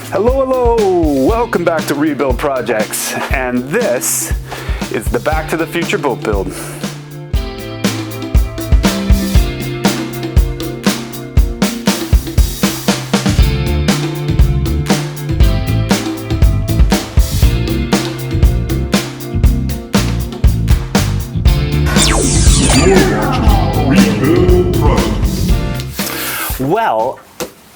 Hello, welcome back to Rebuild Projects, and this is the Back to the Future boat build. Well,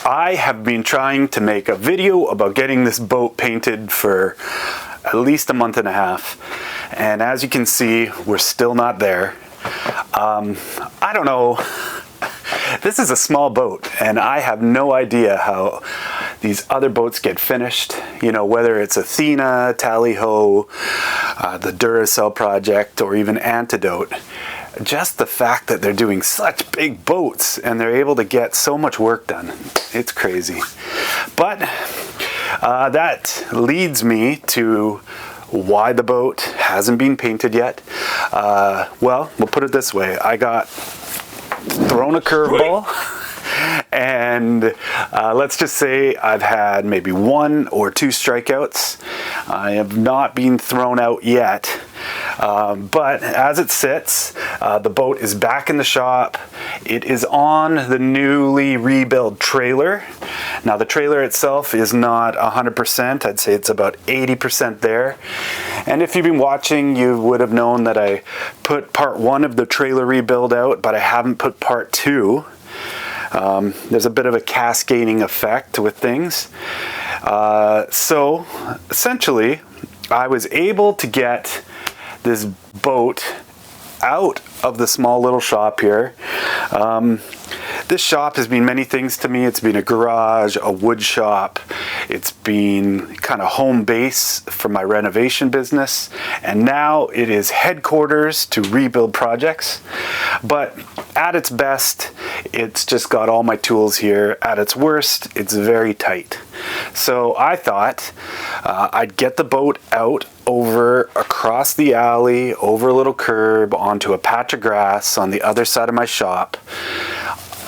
I have been trying to make a video about getting this boat painted for at least a month and a half, and as you can see, we're still not there. I don't know, this is a small boat and I have no idea how these other boats get finished, you know, whether it's Athena, Tally-Ho, the Duracell project, or even Antidote. Just the fact that they're doing such big boats and they're able to get so much work done, it's crazy. But that leads me to why the boat hasn't been painted yet. Well, we'll put it this way. I got thrown a curveball. And let's just say I've had maybe 1 or 2 strikeouts. I have not been thrown out yet. But as it sits, the boat is back in the shop. It is on the newly rebuilt trailer. Now the trailer itself is not 100%. I'd say it's about 80% there. And if you've been watching, you would have known that I put part 1 of the trailer rebuild out, but I haven't put part 2. There's a bit of a cascading effect with things. So essentially, I was able to get this boat out of the small little shop here. This shop has been many things to me. It's been a garage, a wood shop. It's been kind of home base for my renovation business. And now it is headquarters to Rebuild Projects. But at its best, it's just got all my tools here. At its worst, it's very tight. So I thought I'd get the boat out over across the alley, over a little curb, onto a patch of grass on the other side of my shop,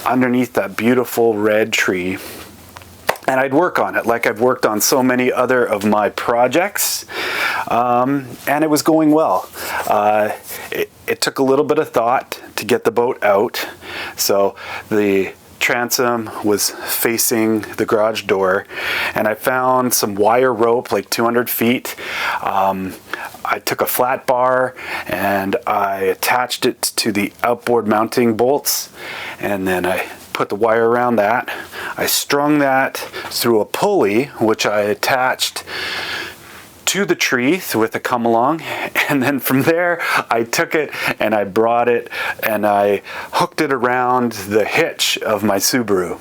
underneath that beautiful red tree. And I'd work on it like I've worked on so many other of my projects, and it was going well. It took a little bit of thought to get the boat out. So the transom was facing the garage door, and I found some wire rope, like 200 feet. I took a flat bar and I attached it to the outboard mounting bolts, and then I put the wire around that. I strung that through a pulley, which I attached to the tree with a come along, and then from there I took it and I brought it and I hooked it around the hitch of my Subaru.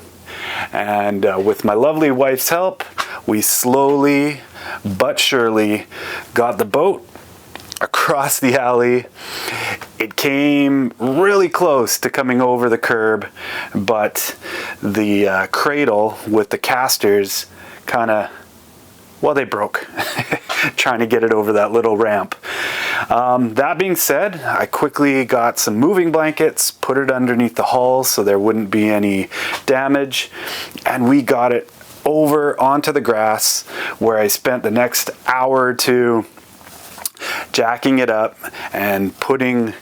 And with my lovely wife's help, we slowly but surely got the boat across the alley. It came really close to coming over the curb, but the cradle with the casters kind of, well, they broke trying to get it over that little ramp. That being said, I quickly got some moving blankets, put it underneath the hull so there wouldn't be any damage, and we got it over onto the grass, where I spent the next hour or two jacking it up and putting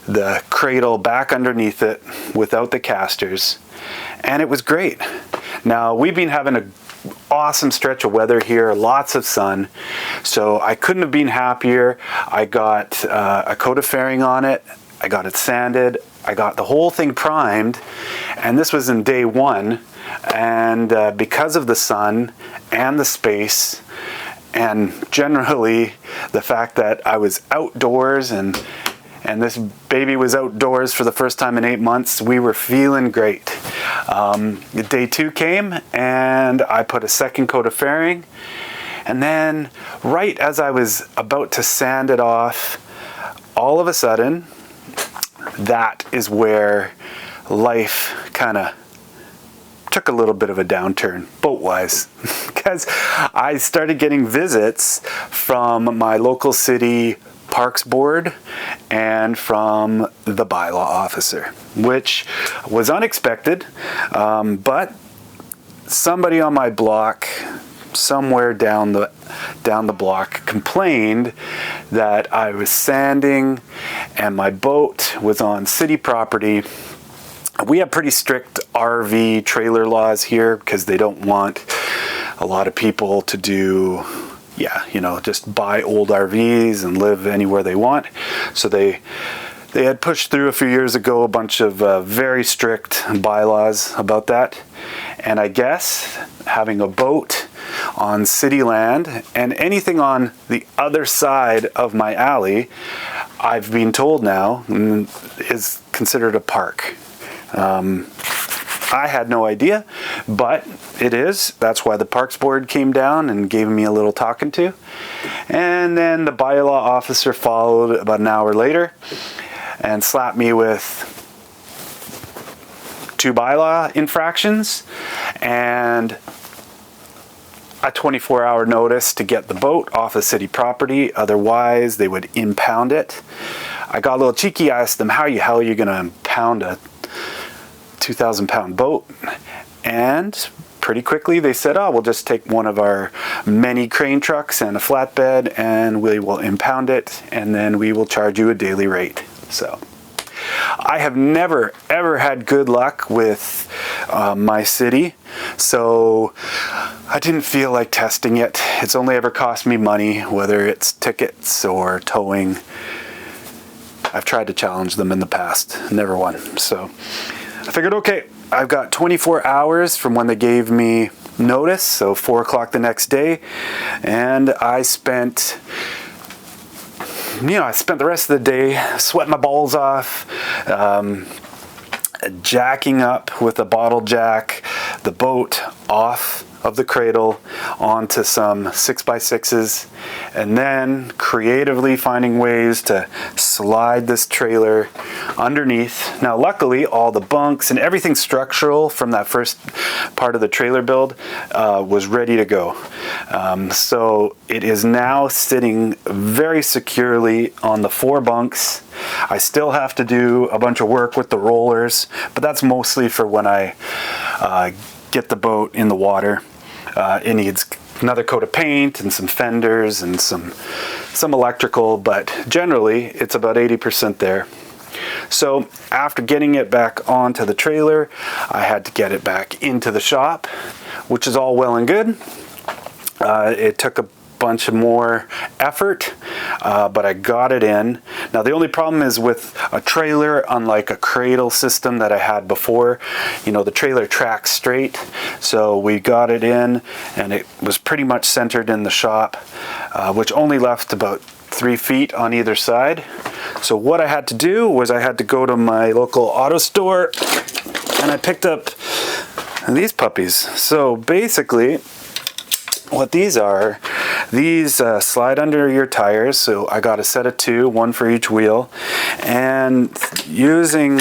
the cradle back underneath it without the casters, and it was great. Now, we've been having an awesome stretch of weather here, lots of sun, so I couldn't have been happier. I got a coat of fairing on it, I got it sanded, I got the whole thing primed, and this was in day 1, and because of the sun and the space, and generally the fact that I was outdoors and this baby was outdoors for the first time in 8 months, we were feeling great. Day 2 came and I put a second coat of fairing, and then right as I was about to sand it off, all of a sudden, that is where life kind of took a little bit of a downturn, boat-wise, because I started getting visits from my local city Parks Board and from the bylaw officer, which was unexpected, but somebody on my block somewhere down the block complained that I was sanding and my boat was on city property. We have pretty strict RV trailer laws here because they don't want a lot of people to do, just buy old RVs and live anywhere they want. So they had pushed through a few years ago a bunch of very strict bylaws about that. And I guess having a boat on city land and anything on the other side of my alley, I've been told now, is considered a park. I had no idea, but it is. That's why the Parks Board came down and gave me a little talking to. And then the bylaw officer followed about an hour later and slapped me with 2 bylaw infractions and a 24-hour notice to get the boat off of city property. Otherwise, they would impound it. I got a little cheeky. I asked them, how the hell are you going to impound a 2,000-pound boat? And pretty quickly they said, we'll just take one of our many crane trucks and a flatbed and we will impound it, and then we will charge you a daily rate. So I have never ever had good luck with my city, so I didn't feel like testing it. It's only ever cost me money, whether it's tickets or towing. I've tried to challenge them in the past, never won. So I figured, okay, I've got 24 hours from when they gave me notice, so 4 o'clock the next day, and I spent the rest of the day sweating my balls off, jacking up with a bottle jack the boat off of the cradle onto some 6x6s, and then creatively finding ways to slide this trailer underneath. Now luckily all the bunks and everything structural from that first part of the trailer build was ready to go. So it is now sitting very securely on the 4 bunks. I still have to do a bunch of work with the rollers, but that's mostly for when I get the boat in the water. It needs another coat of paint and some fenders and some electrical, but generally it's about 80% there. So after getting it back onto the trailer, I had to get it back into the shop, which is all well and good. It took a bunch of more effort, but I got it in. Now the only problem is with a trailer, unlike a cradle system that I had before, the trailer tracks straight. So we got it in and it was pretty much centered in the shop, which only left about 3 feet on either side. So what I had to do was I had to go to my local auto store and I picked up these puppies. So basically what these are, these slide under your tires. So I got a set of 2, 1 for each wheel, and using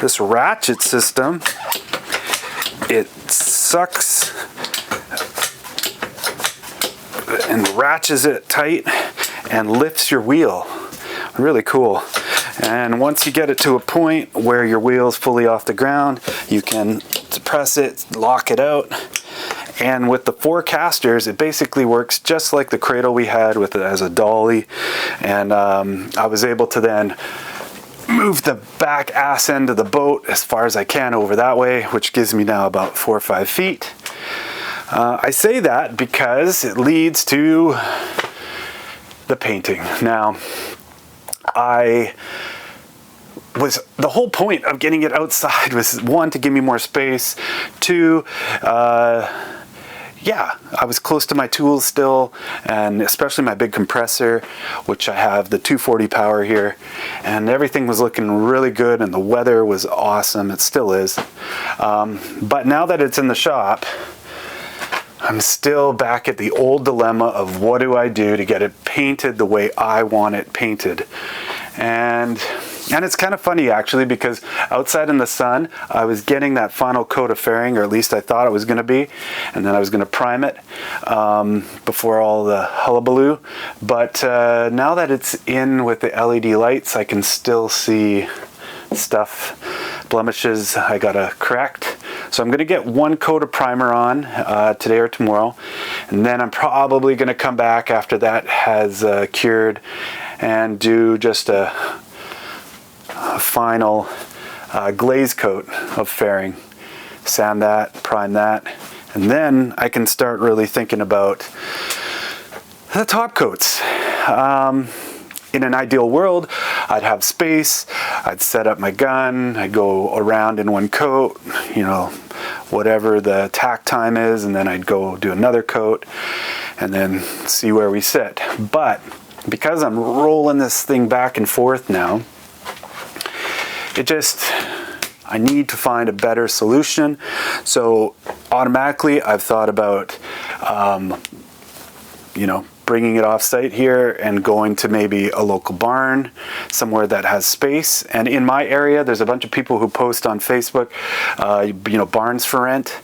this ratchet system, it sucks and ratchets it tight and lifts your wheel. Really cool. And once you get it to a point where your wheel is fully off the ground, you can press it, lock it out. And with the 4 casters, it basically works just like the cradle we had with it as a dolly. And I was able to then move the back ass end of the boat as far as I can over that way, which gives me now about 4 or 5 feet. I say that because it leads to the painting. Now, the whole point of getting it outside was, 1, to give me more space, 2, I was close to my tools still, and especially my big compressor, which I have the 240 power here, and everything was looking really good and the weather was awesome. It still is. But now that it's in the shop, I'm still back at the old dilemma of what do I do to get it painted the way I want it painted. And it's kind of funny actually, because outside in the sun, I was getting that final coat of fairing, or at least I thought it was going to be, and then I was going to prime it before all the hullabaloo. But now that it's in with the LED lights, I can still see stuff, blemishes I gotta correct. So I'm going to get one coat of primer on today or tomorrow, and then I'm probably going to come back after that has cured and do just a final glaze coat of fairing. Sand that, prime that, and then I can start really thinking about the top coats. In an ideal world, I'd have space, I'd set up my gun, I'd go around in one coat, you know, whatever the tack time is, and then I'd go do another coat and then see where we sit. But because I'm rolling this thing back and forth now, I need to find a better solution. So automatically I've thought about, bringing it off site here and going to maybe a local barn, somewhere that has space. And in my area, there's a bunch of people who post on Facebook, barns for rent.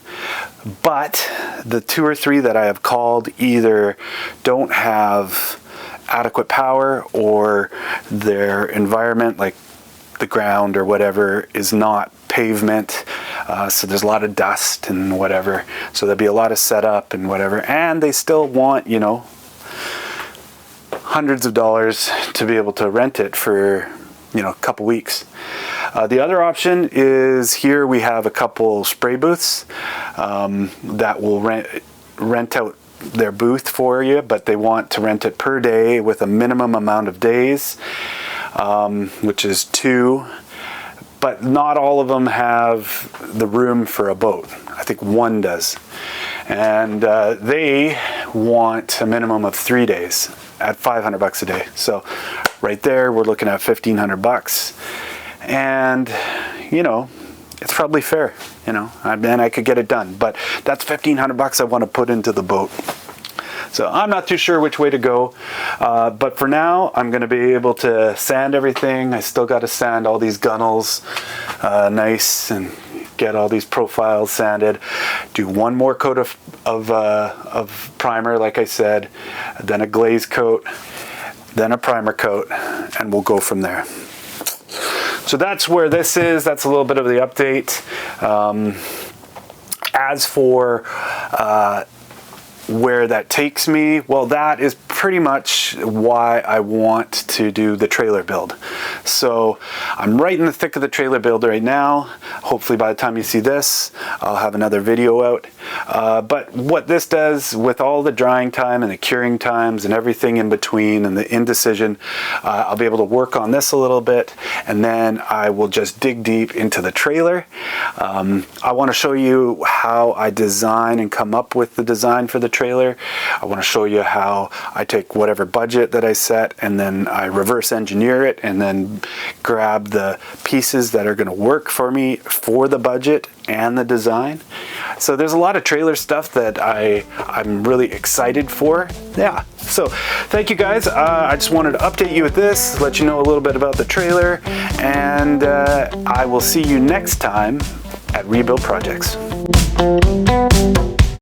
But the 2 or 3 that I have called either don't have adequate power, or their environment, like the ground or whatever, is not pavement, so there's a lot of dust and whatever, so there'll be a lot of setup and whatever, and they still want, hundreds of dollars to be able to rent it for a couple weeks. The other option is, here we have a couple spray booths that will rent out their booth for you, but they want to rent it per day with a minimum amount of days, which is 2. But not all of them have the room for a boat. I think one does. And they want a minimum of 3 days at $500 a day. So right there, we're looking at $1,500. And, it's probably fair, and I could get it done. But that's $1,500 I want to put into the boat. So I'm not too sure which way to go, but for now I'm going to be able to sand everything. I still got to sand all these gunnels nice and get all these profiles sanded. Do one more coat of primer, like I said, then a glaze coat, then a primer coat, and we'll go from there. So that's where this is. That's a little bit of the update. As for where that takes me, well, that is pretty much why I want to do the trailer build. So I'm right in the thick of the trailer build right now. Hopefully by the time you see this, I'll have another video out. But what this does, with all the drying time and the curing times and everything in between and the indecision, I'll be able to work on this a little bit, and then I will just dig deep into the trailer. I want to show you how I design and come up with the design for the trailer. I want to show you how I take whatever budget that I set and then I reverse engineer it and then grab the pieces that are going to work for me for the budget and the design. So there's a lot of trailer stuff that I'm really excited for. Yeah, so thank you guys. I just wanted to update you with this, let you know a little bit about the trailer, and I will see you next time at Rebuild Projects.